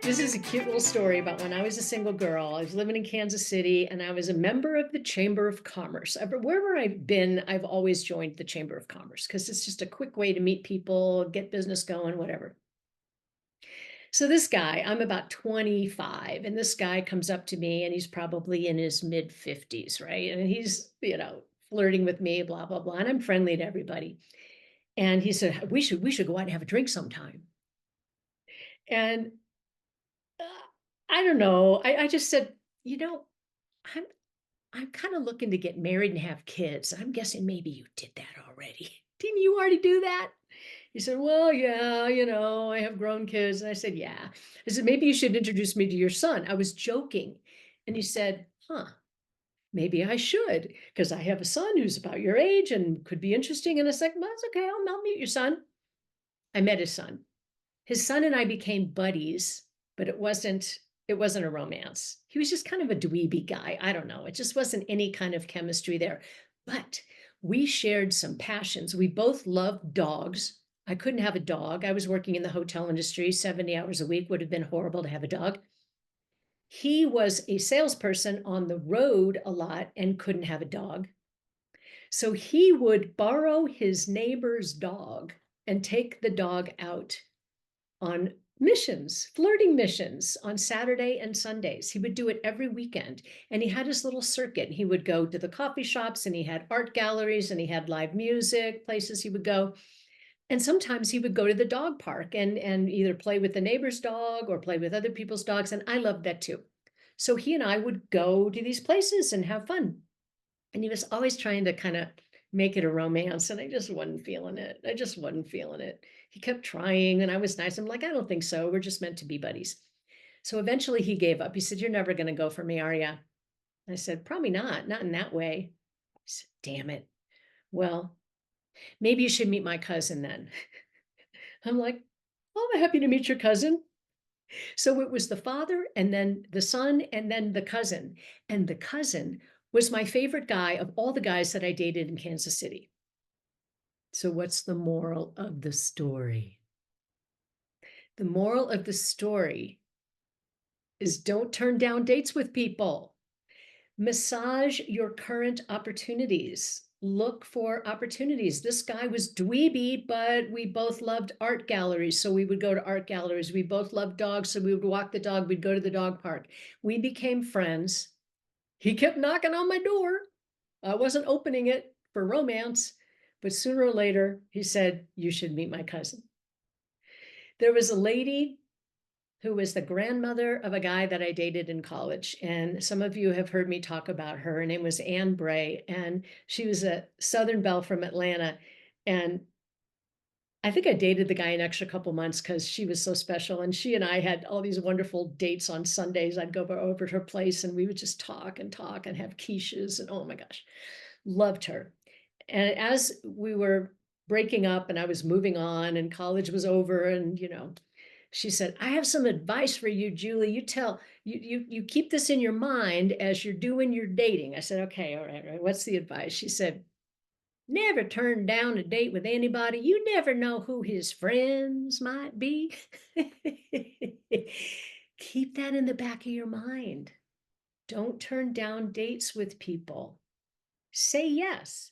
This is a cute little story about when I was a single girl. I was living in Kansas City and I was a member of the Chamber of Commerce. Wherever I've been, I've always joined the Chamber of Commerce because it's just a quick way to meet people, get business going, whatever. So this guy, I'm about 25, and this guy comes up to me and he's probably in his mid 50s, right? And he's, flirting with me, blah, blah, blah. And I'm friendly to everybody. And he said, we should go out and have a drink sometime. And uh, I don't know. I just said, I'm I'm kind of looking to get married and have kids. I'm guessing maybe you did that already. Didn't you already do that? He said, well, yeah, I have grown kids. And I said, yeah. I said, maybe you should introduce me to your son. I was joking. And he said, huh, maybe I should, because I have a son who's about your age and could be interesting. And I said, well, that's okay. I'll meet your son. I met his son. His son and I became buddies, but it wasn't a romance. He was just kind of a dweeby guy. I don't know. It just wasn't any kind of chemistry there. But we shared some passions. We both loved dogs. I couldn't have a dog. I was working in the hotel industry, 70 hours a week. Would have been horrible to have a dog. He was a salesperson on the road a lot and couldn't have a dog. So he would borrow his neighbor's dog and take the dog out on missions, flirting missions on Saturday and Sundays. He would do it every weekend. And he had his little circuit. He would go to the coffee shops and he had art galleries and he had live music places he would go. And sometimes he would go to the dog park and either play with the neighbor's dog or play with other people's dogs. And I loved that too. So he and I would go to these places and have fun. And he was always trying to kind of make it a romance. And I just wasn't feeling it. I just wasn't feeling it. He kept trying and I was nice. I'm like, I don't think so. We're just meant to be buddies. So eventually he gave up. He said, you're never going to go for me, are you? I said, probably not in that way. He said, damn it. Well, maybe you should meet my cousin then. I'm like, oh, I'm happy to meet your cousin. So it was the father and then the son and then the cousin. And the cousin was my favorite guy of all the guys that I dated in Kansas City. So what's the moral of the story? The moral of the story is don't turn down dates with people. Massage your current opportunities. Look for opportunities. This guy was dweeby, but we both loved art galleries. So we would go to art galleries. We both loved dogs. So we would walk the dog. We'd go to the dog park. We became friends. He kept knocking on my door. I wasn't opening it for romance, but sooner or later, he said, you should meet my cousin. There was a lady who was the grandmother of a guy that I dated in college. And some of you have heard me talk about her. Her name was Anne Bray, and she was a Southern belle from Atlanta. And I think I dated the guy an extra couple months because she was so special. And she and I had all these wonderful dates on Sundays. I'd go over to her place and we would just talk and have quiches. And oh my gosh, loved her. And as we were breaking up and I was moving on and college was over and, she said, I have some advice for you, Julie. You keep this in your mind as you're doing your dating. I said, okay, all right. What's the advice? She said, never turn down a date with anybody. You never know who his friends might be. Keep that in the back of your mind. Don't turn down dates with people. Say yes.